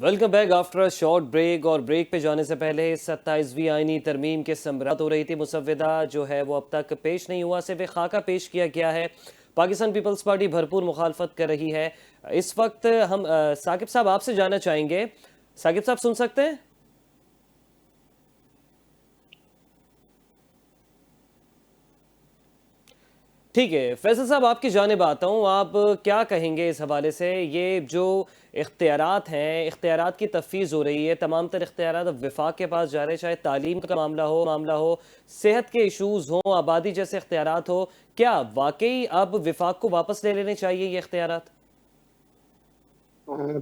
Welcome back after a short break. और break पे जाने से पहले 27वीं आईनी तरमीम के समरात हो रही थी। मुसव्विदा जो है वो अब तक पेश नहीं हुआ, सिर्फ एक खाका पेश किया गया है। पाकिस्तान पीपल्स पार्टी भरपूर मुखालफत कर रही है। इस वक्त हम साकिब साहब आपसे जानना चाहेंगे। साकिब साहब सुन सकते हैं? ठीक है, फैसल साहब आपकी जानिब आता हूँ। आप क्या कहेंगे इस हवाले से? ये जो इख्तियारात हैं, इख्तियारात की तफवीज़ हो रही है, तमाम तर इख्तियारात अब वफाक के पास जा रहे हैं, चाहे तालीम का मामला हो, सेहत के इशूज़ हों, आबादी जैसे इख्तियारात हो। क्या वाकई अब वफाक को वापस ले लेने चाहिए ये इख्तियारात?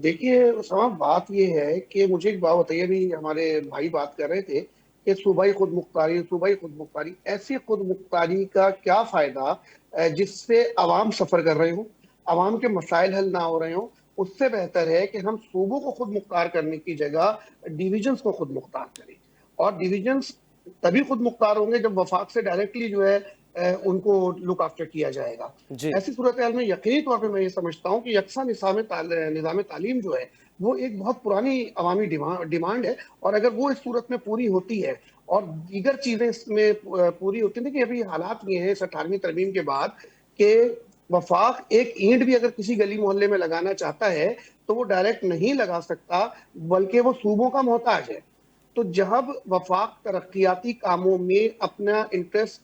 देखिए उस्मा, बात ये है कि मुझे एक बात बताइए। अभी हमारे भाई बात कर रहे थे कि सूबाई खुद मुख्तारी, सूबाई खुद मुख्तारी। ऐसी खुद मुख्तारी का क्या फायदा जिससे अवाम सफर कर रहे हो, अवाम के मसाइल हल ना हो रहे हो। उससे बेहतर है कि हम सूबों को खुद मुख्तार करने की जगह डिविजन्स को खुद मुख्तार करें। और डिविजन्स तभी खुद मुख्तार होंगे जब वफाक से डायरेक्टली जो है उनको लुक आफ्टर किया जाएगा। जी। ऐसी सूरत हाल में यकीनी तौर पे मैं ये समझता हूँ कि यकसा निज़ाम तालीम जो है वो एक बहुत पुरानी अवामी डिमांड है। और अगर वो इस सूरत में पूरी होती है और दीगर चीजें इसमें पूरी होती है। देखिए, अभी हालात ये हैं इस 18वीं तरमीम के बाद कि वफाक एक ईंट भी अगर किसी गली मोहल्ले में लगाना चाहता है तो वो डायरेक्ट नहीं लगा सकता, बल्कि वो सूबों का मोहताज है। तो जब वफाक तरक्याती कामों में अपना इंटरेस्ट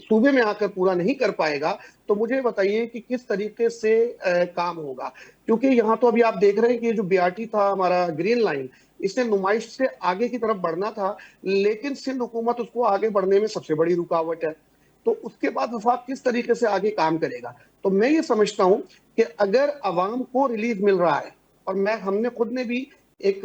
सूबे में आकर पूरा नहीं कर पाएगा, तो मुझे बताइए कि किस तरीके से काम होगा। क्योंकि यहाँ तो अभी आप देख रहे हैं कि ये जो बीआरटी था, हमारा ग्रीन लाइन, इसने नुमाइश से आगे की तरफ बढ़ना था, लेकिन सिंध हुकूमत उसको आगे बढ़ने में सबसे बड़ी रुकावट है। तो उसके बाद वफाक किस तरीके से आगे काम करेगा? तो मैं ये समझता हूं कि अगर अवाम को रिलीफ मिल रहा है, और मैं हमने खुद ने भी एक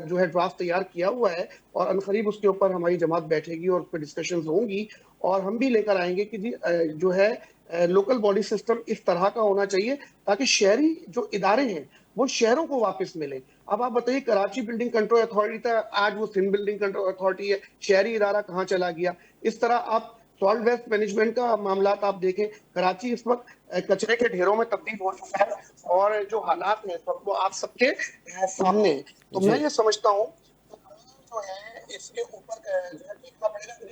जो है ड्राफ्ट तैयार किया हुआ है, और अनकरीब उसके ऊपर हमारी जमात बैठेगी और उस पर डिस्कशन होंगी, और हम भी लेकर आएंगे कि जी जो है लोकल बॉडी सिस्टम इस तरह का होना चाहिए ताकि शहरी जो इदारे हैं वो शहरों को वापस मिले। अब आप बताइए, कराची बिल्डिंग कंट्रोल अथॉरिटी था, आज वो सिंध बिल्डिंग कंट्रोल अथॉरिटी है। शहरी इदारा कहाँ चला गया? इस तरह आप सॉल्ट वेस्ट मैनेजमेंट का मामला आप देखें, कराची इस वक्त कचरे के ढेरों में तब्दील हो चुका है, और जो हालात हैं इस वक्त वो आप सबके सामने हैं। तो मैं जी। ये समझता हूँ जो है इसके ऊपर जो है देखना पड़ेगा कि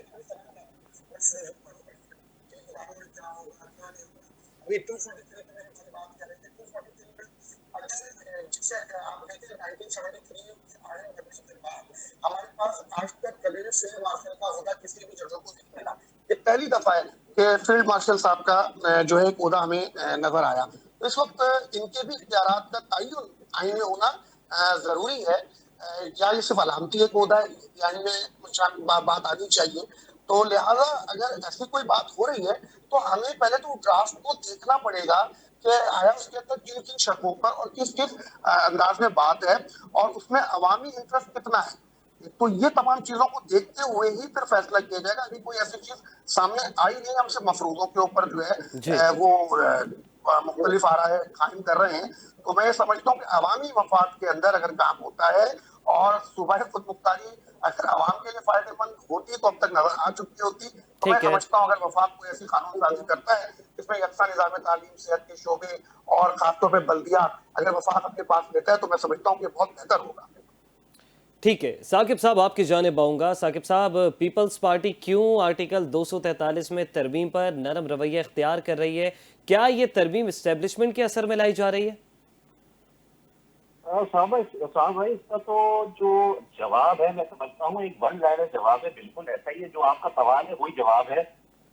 अभी 243 की मेरी बात कर रहे थे। 243 में अगर जिसे आप कहते हैं 1973 आयन बनने के बाद हमारे पास आज तक कभी भी फील्ड मार्शल का होदा किसी भी जगह को नहीं मिला। ये पहली दफा है कि फील्ड मार्शल साहब का जो है एक ओहदा हमें नजर आया। तो इस वक्त इनके भी इख्तियारात का तयन आइन में होना जरूरी है। या ये सिर्फ अलामती एक ओहदा है, यानी में कुछ बात आनी चाहिए। तो लिहाजा अगर ऐसी कोई बात हो रही है तो हमें पहले तो ड्राफ्ट को देखना पड़ेगा कि आया उसके अंदर किन किन शर्तों पर और किस किस अंदाज में बात है, और उसमें अवामी इंटरेस्ट कितना है। तो ये तमाम चीजों को देखते हुए ही फिर फैसला किया जाएगा। अभी कोई ऐसी चीज सामने आई नहीं, हम सिर्फ मफरूजों के ऊपर जो है जी। वो मुख्तलिफ आ रहा है कायम कर रहे हैं। तो मैं ये समझता हूँ कि अवामी मफाद के अंदर अगर काम होता है और सूबाई खुद मुख्तारी अगर आवाम के लिए फायदेमंद होती तो अब तक नजर आ चुकी होती। तो मैं ठीक है। समझता हूँ अगर वफाक कोई ऐसी कानून साजी करता है जिसमें यकसा निजाम तालीम, सेहत के शोबे और खासतौर पर बल्दिया अगर वफाक अपने पास लेता है, तो मैं समझता हूँ कि बहुत बेहतर होगा। ठीक है, साकिब साहब आपकी जानिब आऊँगा। साकिब साहब, पीपल्स पार्टी क्यों आर्टिकल 243 में तरमीम पर नरम रवैया इख्तियार कर रही है? क्या ये तरमीम इस्टेब्लिशमेंट के असर में लाई जा रही है? साहब भाई, इसका तो जो जवाब है मैं समझता हूँ एक वन लाइनर जवाब है। बिल्कुल ऐसा ही है, जो आपका सवाल है वही जवाब है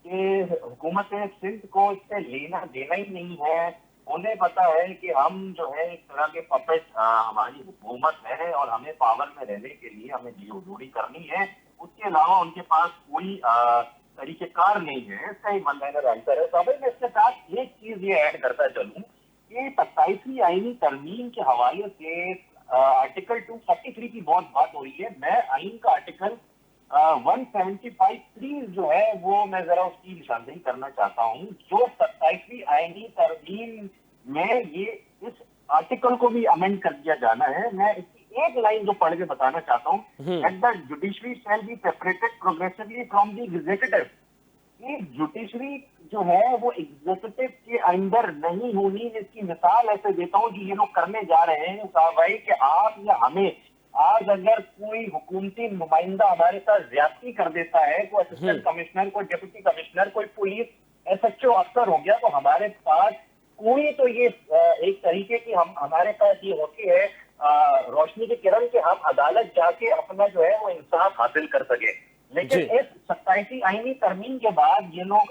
कि हुकूमत सिंध को इससे लेना देना ही नहीं है। उन्हें पता है कि हम जो है एक तरह के पपेट, हमारी हुकूमत है और हमें पावर में रहने के लिए हमें जीओडोरी करनी है। उसके अलावा उनके पास कोई तरीकेकार नहीं है। इसका एक वन लाइनर आंसर है। साहब भाई, मैं इसके साथ एक चीज ये ऐड करता चलूँ, ये 27वीं आईनी तरमीम के हवाले से आर्टिकल 243 की बहुत बात हो रही है। मैं आइन का आर्टिकल 175(3) जो है वो मैं जरा उसकी निशानदेही करना चाहता हूँ। जो 27वीं आईनी तरमीम में ये इस आर्टिकल को भी अमेंड कर दिया जाना है। मैं इसकी एक लाइन जो पढ़ के बताना चाहता हूँ, hmm. At the judiciary shall be separated progressively from the executive. कि जुडिशरी जो है वो एग्जीक्यूटिव के अंडर नहीं होनी। इसकी मिसाल ऐसे देता हूँ जो ये लोग करने जा रहे हैं कार्रवाई कि आप या हमें आज अगर कोई हुकूमती नुमाइंदा हमारे साथ ज्यादती कर देता है, कोई असिस्टेंट कमिश्नर, कोई डिप्टी कमिश्नर, कोई पुलिस एसएचओ अफसर हो गया, तो हमारे पास कोई तो ये एक तरीके की हम हमारे पास ये होती है रोशनी की किरण कि हम अदालत जाके अपना जो है वो इंसाफ हासिल कर सके। लेकिन जी इस 27वीं आईनी तरमीम के बाद ये लोग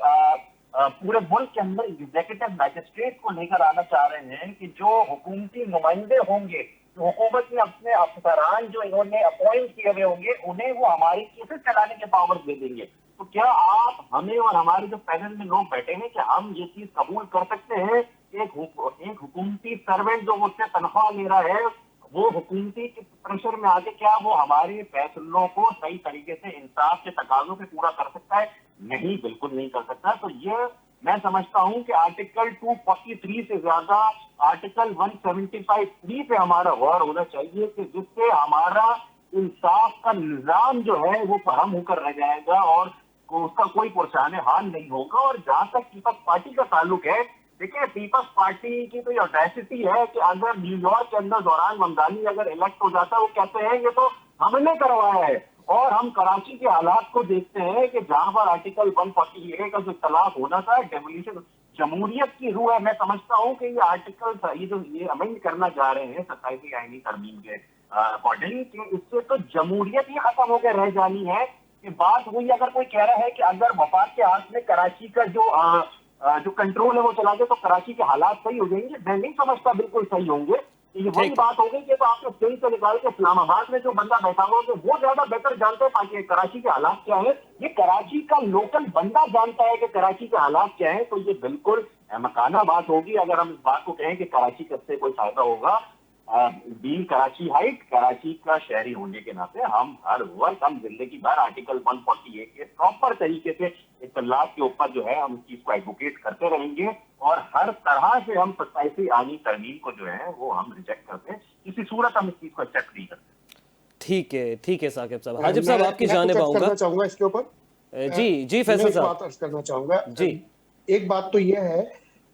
पूरे मुल्क के अंदर एग्जीक्यूटिव मैजिस्ट्रेट को लेकर आना चाह रहे हैं कि जो हुकूमती नुमाइंदे होंगे, जो हुकूमत में अपने अफसरान जो इन्होंने अपॉइंट किए हुए होंगे, उन्हें वो हमारी केसेस चलाने के पावर दे देंगे। तो क्या आप हमें और हमारे जो पैनल में लोग बैठे हैं कि हम ये चीज कबूल कर सकते हैं कि एक हुकूमती सर्वेंट जो मुझसे तनख्वाह ले रहा है वो हुकूमती के प्रेशर में आके क्या वो हमारे फैसलों को सही तरीके से इंसाफ के तकाजों पे पूरा कर सकता है? नहीं, बिल्कुल नहीं कर सकता। तो ये मैं समझता हूं कि आर्टिकल 243 से ज्यादा आर्टिकल 175(3) पे हमारा गौर होना चाहिए कि जिससे हमारा इंसाफ का निजाम जो है वो फराहम होकर रह जाएगा और उसका कोई पुरसाने हाल नहीं होगा। और जहां तक पीपल्स पार्टी का ताल्लुक है, देखिए पीपल्स पार्टी की तो ये ऑडेसिटी है कि अगर न्यूयॉर्क के अंदर ज़ोहरान ममदानी अगर इलेक्ट हो जाता है, वो कहते हैं ये तो हमने करवाया है। और हम कराची के हालात को देखते हैं कि जहां पर आर्टिकल 140A का जो तलाक होना था, डेमोलिशन जमहूरियत की रूह है। मैं समझता हूँ कि ये आर्टिकल ये अमेंड करना जा रहे हैं 27वीं आईनी तरमीम के अकॉर्डिंग, कि इससे तो जमहूरियत ही खत्म होकर रह जानी है। कि बात हुई, अगर कोई कह रहा है कि अगर वफाक के हाथ में कराची का जो कंट्रोल है वो चला गया तो कराची के हालात सही हो जाएंगे, मैं नहीं समझता बिल्कुल सही होंगे। ये वही ठीक है। बात हो गई कि तो आपने दिल्ली से निकाल के इस्लामाबाद में जो बंदा बैठा हुआ है वो ज्यादा बेहतर जानता है ताकि कराची के हालात क्या है। ये कराची का लोकल बंदा जानता है कि कराची के हालात क्या है। तो ये बिल्कुल मकाना बात होगी अगर हम इस बात को कहें कि कराची से कोई फायदा होगा। बीइंग कराची हाइट, कराची का शहरी होने के नाते हम हर वक्त हम जिंदगी भर आर्टिकल 140A के प्रॉपर तरीके से इत्तलाफ के ऊपर जो है हम इस चीज को एडवोकेट करते रहेंगे और हर तरह से हम 27वीं आईनी तरमीम को जो है वो हम रिजेक्ट करते हैं। किसी सूरत हम इस चीज को एक्सेप्ट नहीं करते। ठीक है साकिब साहब। हाजिब साहब आपकी जानिब कुछ अर्ज आऊंगा। करना चाहूंगा इसके ऊपर। जी मैं फैसल एक साहब। बात अर्ज करना चाहूंगा। जी एक बात तो यह है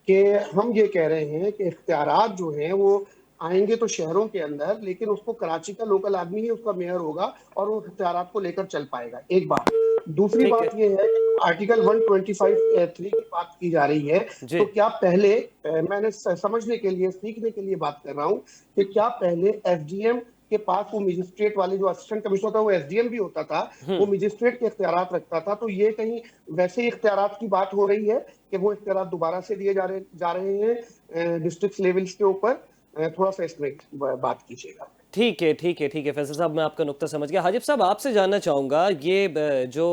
कि हम ये कह रहे हैं कि इख्तियारात जो हैं वो आएंगे तो शहरों के अंदर, लेकिन उसको कराची का लोकल आदमी ही उसका मेयर होगा और वो इख्तियारात को लेकर चल पाएगा। एक बात। दूसरी ठीक है। बात यह है कि आर्टिकल 125(3) की बात की जा रही है, जी तो क्या पहले मैंने समझने के लिए, सीखने के लिए बात कर रहा हूँ कि क्या पहले एसडीएम के पास वो मजिस्ट्रेट वाले जो असिस्टेंट कमिश्नर था वो एसडीएम भी होता था, वो मजिस्ट्रेट के इख्तियारात रखता था, तो ये कहीं वैसे ही इख्तियारात की बात हो रही है कि वो इख्तियारात दोबारा से दिए जा रहे हैं डिस्ट्रिक्ट लेवल्स के ऊपर? थोड़ा सा इसमें बात कीजिएगा। ठीक है फैसल साहब, मैं आपका नुक्ता समझ गया। हाजिब साहब आपसे जानना चाहूँगा, ये जो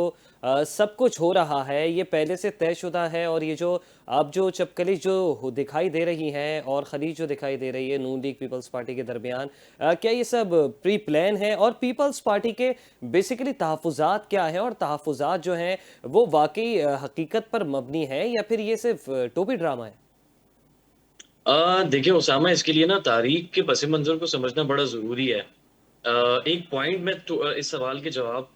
सब कुछ हो रहा है ये पहले से तयशुदा है, और ये जो अब जो चपकली जो दिखाई दे रही हैं और खलीज जो दिखाई दे रही है नून लीग पीपल्स पार्टी के दरमियान, क्या ये सब प्री प्लान है? और पीपल्स पार्टी के बेसिकली तहफ़्फ़ुज़ात क्या हैं, और तहफ़्फ़ुज़ात जो हैं वो वाकई हकीकत पर मबनी है या फिर ये सिर्फ टोपी ड्रामा है? देखिए उसामा, इसके लिए ना तारीख के पस मंज़र को समझना बड़ा ज़रूरी है। एक पॉइंट मैं इस सवाल के जवाब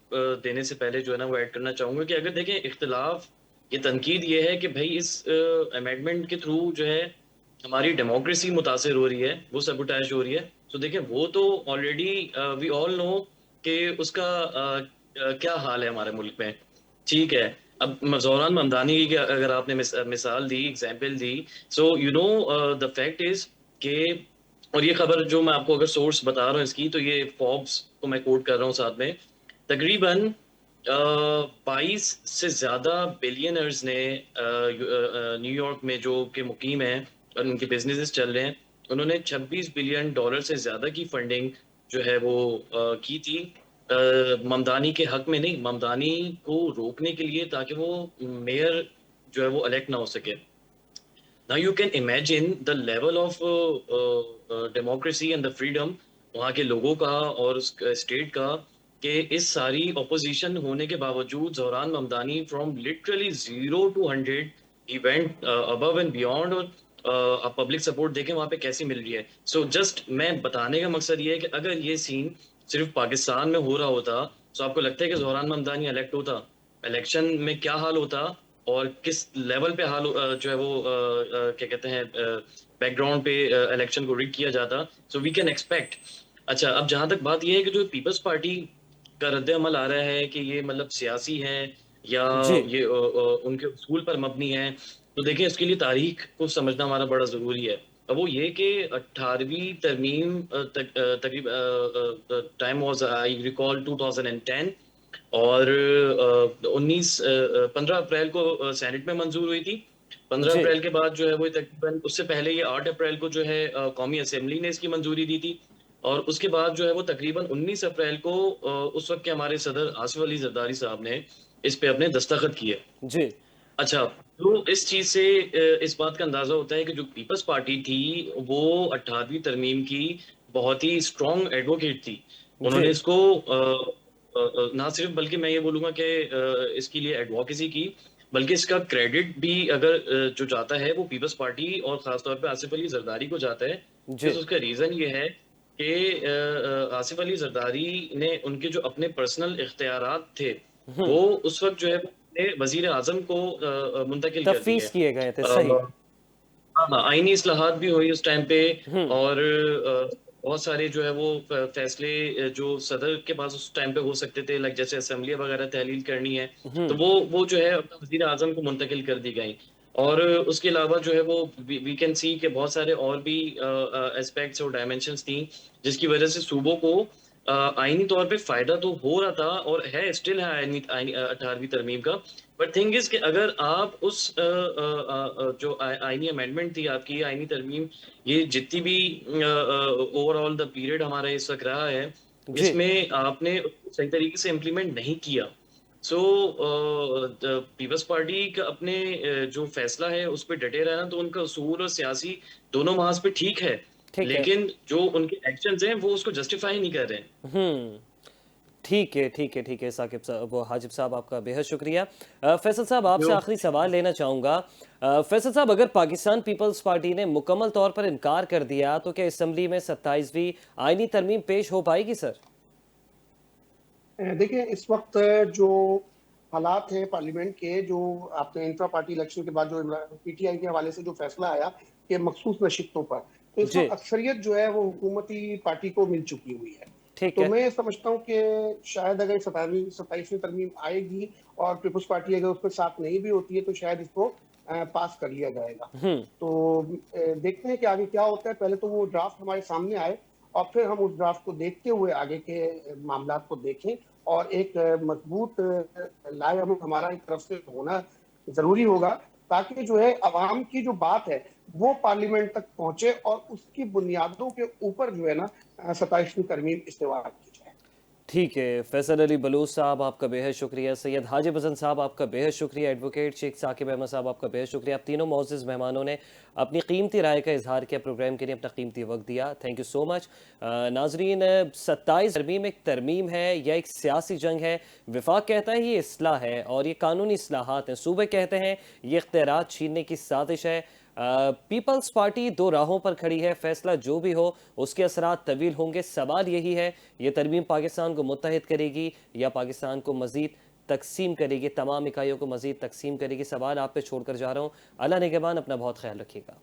देने से पहले जो है ना वो ऐड करना चाहूँगा कि अगर देखें इख्तिलाफ, ये तनकीद ये है कि भाई इस अमेंडमेंट के थ्रू जो है हमारी डेमोक्रेसी मुतासिर हो रही है, वो सबुटाइज हो रही है। तो देखें वो तो ऑलरेडी वी ऑल नो कि उसका क्या हाल है हमारे मुल्क में। ठीक है, अब ज़ोहरान ममदानी की अगर आपने मिसाल दी, एग्जाम्पल दी, so you know the fact is के, और ये खबर जो मैं आपको अगर सोर्स बता रहा हूँ इसकी, तो ये फॉर्ब्स को मैं कोट कर रहा हूँ साथ में, तकरीबन 22 से ज़्यादा बिलियनर्स ने न्यूयॉर्क में जो के मुकीम हैं और उनके बिजनेसेस चल रहे हैं, उन्होंने $26 बिलियन से ज़्यादा की फंडिंग जो है वो की थी ममदानी के हक में नहीं, ममदानी को रोकने के लिए, ताकि वो मेयर जो है वो इलेक्ट ना हो सके। Now you can imagine the level of democracy and the freedom वहाँ के लोगों का और स्टेट का, कि इस सारी ऑपोजिशन होने के बावजूद Zohran Mamdani from literally 0 to 100 he went above and beyond, और आप पब्लिक सपोर्ट देखें वहाँ पे कैसी मिल रही है। सो जस्ट मैं बताने का मकसद ये है कि अगर ये सीन सिर्फ पाकिस्तान में हो रहा होता, तो आपको लगता है कि ज़ोहरान ममदानी इलेक्ट होता? इलेक्शन में क्या हाल होता और किस लेवल पे जो है वो क्या कहते हैं बैकग्राउंड पे इलेक्शन को रिग किया जाता, सो वी कैन एक्सपेक्ट। अच्छा, अब जहां तक बात यह है कि जो पीपल्स पार्टी का रद्द अमल आ रहा है कि ये मतलब सियासी है या जी। ये उनके उसूल पर मबनी है, तो देखिए इसके लिए तारीख को समझना हमारा बड़ा ज़रूरी है। अब वो ये कि 18वीं तरमीम तकरीब टाइम वाज आई रिकॉल 2010, और 15 अप्रैल को सेनेट में मंजूर हुई थी। 15 जी। अप्रैल के बाद जो है वो तकरीबन उससे पहले ये 8 अप्रैल को जो है कौमी असेंबली ने इसकी मंजूरी दी थी, और उसके बाद जो है वो तकरीबन 19 अप्रैल को उस वक्त के हमारे सदर आसिफ अली जरदारी साहब ने इस पे अपने दस्तखत किए। जी। अच्छा, तो इस चीज से इस बात का अंदाजा होता है कि जो पीपल्स पार्टी थी वो 18वीं तरमीम की बहुत ही स्ट्रॉन्ग एडवोकेट थी। जी। उन्होंने इसको ना सिर्फ, बल्कि मैं ये बोलूंगा कि इसके लिए एडवोकेसी की, बल्कि इसका क्रेडिट भी अगर जो जाता है वो पीपल्स पार्टी और खासतौर पे आसिफ अली जरदारी को जाता है। जी। क्योंकि उसका रीजन ये है कि आसिफ अली जरदारी ने उनके जो अपने पर्सनल इख्तियारात थे वो उस वक्त जो है ने वजीर आजम को मुंतकिल कर दिए। तफवीज़ किए गए थे, सही। हाँ हाँ, आईनी इस्लाहात भी हुई उस टाइम पे, हम्म। और बहुत सारे जो है वो फैसले जो सदर के पास उस टाइम पे हो सकते थे, लाइक जैसे असेंबली वगैरह तहलील करनी है, तो वो जो है अपने वजीर आजम को मुंतकिल कर दी गई। और उसके अलावा जो है वो वी कैन सी के बहुत सारे और भी एस्पेक्ट्स और डायमेंशंस थी, जिसकी वजह से सूबों को आईनी तौर पे फायदा तो हो रहा था और है, स्टिल है आईनी 18वीं तरमीम का। बट थिंग इज कि अगर आप उस जो आईनी अमेंडमेंट थी, आपकी आईनी तरमीम, ये जितनी भी ओवरऑल द पीरियड हमारा इस वक्त रहा है, जी। इसमें आपने सही तरीके से इम्प्लीमेंट नहीं किया। सो पीपल्स पार्टी का अपने जो फैसला है उस पर डटे रहना, तो उनका उसूल और सियासी दोनों महाज पे ठीक है, ठीक है। लेकिन जो उनके एक्शंस हैं वो उसको जस्टिफाई नहीं कर रहे हैं। हम्म। ठीक है, ठीक है, ठीक है साकिब साहब, वो हाजिब साहब, आपका बेहद शुक्रिया। फैसल साहब, आपसे जो आखिरी सवाल लेना चाहूँगा। फैसल साहब, अगर पाकिस्तान पीपल्स पार्टी ने मुकम्मल तौर पर इनकार कर दिया तो क्या असम्बली में 27वीं आईनी तरमीम पेश हो पाएगी सर? देखिए, इस वक्त जो हालात हैं पार्लियामेंट के, जो आपने इंट्रा पार्टी इलेक्शन के बाद जो पीटीआई के हवाले से जो फैसला आया कि मखसूस नशिस्तों पर, तो इस जी। वक्त अक्सरियत जो है वो हुकूमती पार्टी को मिल चुकी हुई है। ठीक तो है। मैं समझता हूँ कि शायद अगर 27वीं तरमीम आएगी और पीपल्स पार्टी अगर उसके साथ नहीं भी होती है तो शायद इसको पास कर लिया जाएगा। हम्म। तो देखते हैं कि आगे क्या होता है। पहले तो वो ड्राफ्ट हमारे सामने आए और फिर हम उस ड्राफ्ट को देखते हुए आगे के मामला को देखें, और एक मजबूत लाए हम हमारा एक तरफ से होना जरूरी होगा, ताकि जो है अवाम की जो बात है वो पार्लियामेंट तक पहुंचे और उसकी बुनियादों के ऊपर जो है ना 27वीं तरमीम इस्तेमाल की जाए। ठीक है, फैसल अली बलूच साहब, आपका बेहद शुक्रिया। सैयद हाजिब हसन साहब, आपका बेहद शुक्रिया। एडवोकेट शेख साकिब अहमद साहब, आपका बेहद शुक्रिया। आप तीनों मोअज़्ज़िज़ मेहमानों ने अपनी कीमती राय का इजहार किया, प्रोग्राम के लिए अपना कीमती वक्त दिया। Thank you so much. नाजरीन, 27 तरमीम एक तरमीम है या एक सियासी जंग है? वफाक कहता है ये इस्लाह है और ये कानूनी इस्लाहात हैं। सूबे कहते हैं ये इख्तियारात छीनने की साजिश है। पीपल्स पार्टी दो राहों पर खड़ी है। फैसला जो भी हो उसके असरात तवील होंगे। सवाल यही है, ये तरमीम पाकिस्तान को मुत्तहिद करेगी या पाकिस्तान को मज़ीद तकसीम करेगी, तमाम इकाइयों को मज़ीद तकसीम करेगी? सवाल आप पे छोड़कर जा रहा हूँ। अल्लाह निगहबान, अपना बहुत ख्याल रखिएगा।